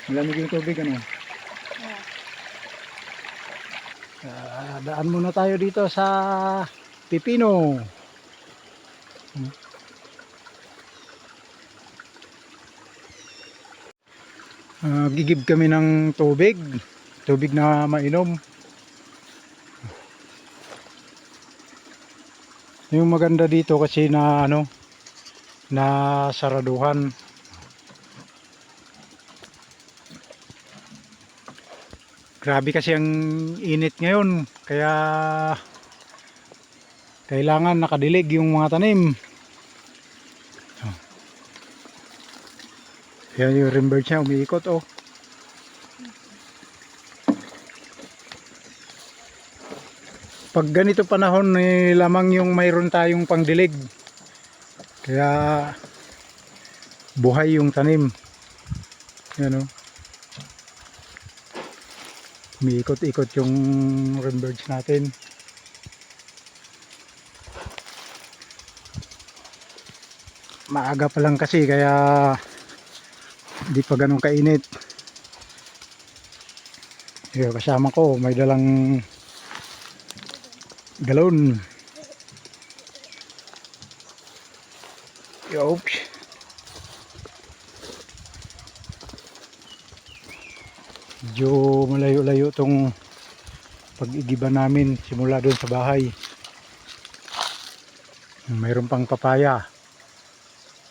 Malamig yung tubig, ano? Daan muna tayo dito sa Pipino. Gigib kami ng tubig. Tubig na mainom. Yung maganda dito kasi na ano, na saraduhan. Grabe kasi ang init ngayon, kaya kailangan nakadilig yung mga tanim. Yan yung rimberg niya, umiikot oh. Pag ganito panahon lamang yung mayroon tayong pangdilig. Kaya buhay yung tanim. Yan oh. Umiikot-ikot yung rimbergs natin. Maaga pa lang kasi kaya di pa ganun kainit. Yung kasama ko may dalang galon. Oops. Medyo malayo-layo tong pag-igiba namin simula doon sa bahay. Mayroon pang papaya.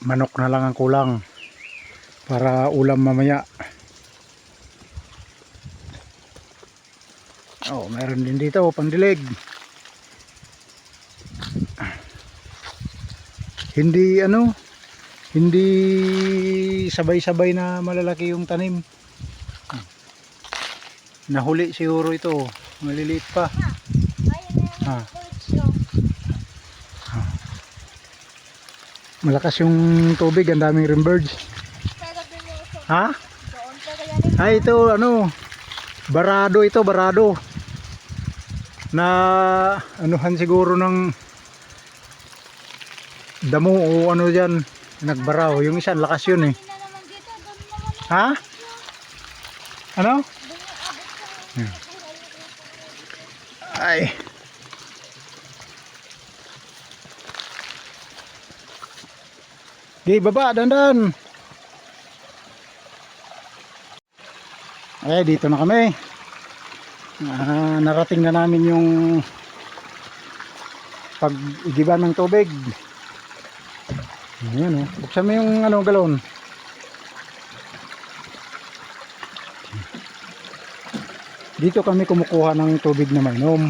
Manok na lang ang kulang para ulam mamaya. Oh, mayroon din dito pangdilig. Hindi sabay-sabay na malalaki yung tanim. Nahuli siguro ito, maliliit pa. Malakas yung tubig, ang daming rimbergs. Ha? Ay, ito ano, barado ito, barado. Na anuhan siguro ng damo o ano dyan, nagbaraw. Yung isa, lakas yun eh. Ha? Ano? Ay. Okay, baba, dandan. Ay, dito na kami. Narating na namin yung pag-igiba ng tubig. Ayan, oh. Buksan mo yung ano, galon. Dito kami kumukuha ng tubig na mainom.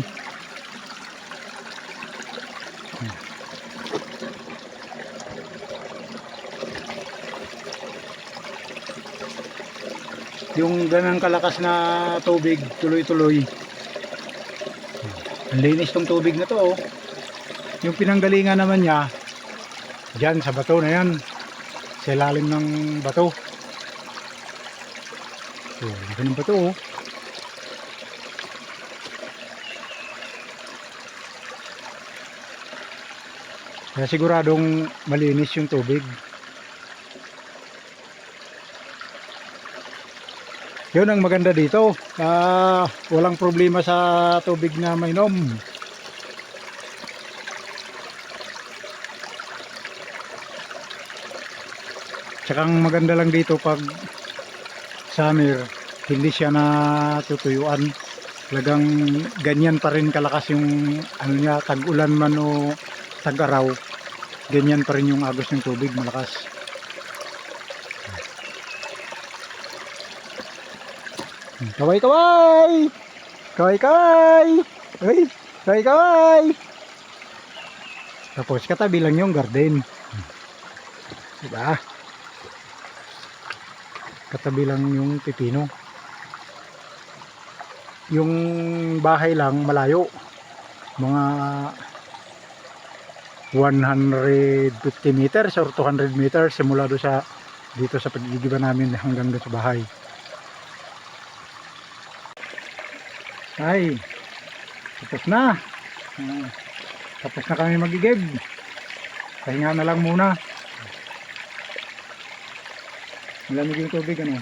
Yung ganang kalakas na tubig, tuloy-tuloy. Ang linis tong tubig na to, oh. Yung pinanggalingan naman niya diyan sa bato na yan, sa ilalim ng bato. So, laki ng bato, oh. Kaya siguradong malinis yung tubig. Yun ang maganda dito. Walang problema sa tubig na mainom. Tsaka ang maganda lang dito pag summer, hindi siya natutuyuan. Talagang ganyan pa rin kalakas yung ano niya, tag-ulan man o tag-araw. Ganyan pa rin yung agos ng tubig, malakas. Kaway-kaway! Kaway-kaway! Uy! Kaway-kaway! Tapos katabi lang yung garden. Diba? Katabi lang yung pipino. Yung bahay lang malayo. Mga 150 meters or 200 meters simula do sa dito sa pag-igiba namin hanggang doon sa bahay. Ay, tapos na. Tapos na kami mag-igib. Pahinga na lang muna. Malamig yung tubig, ano?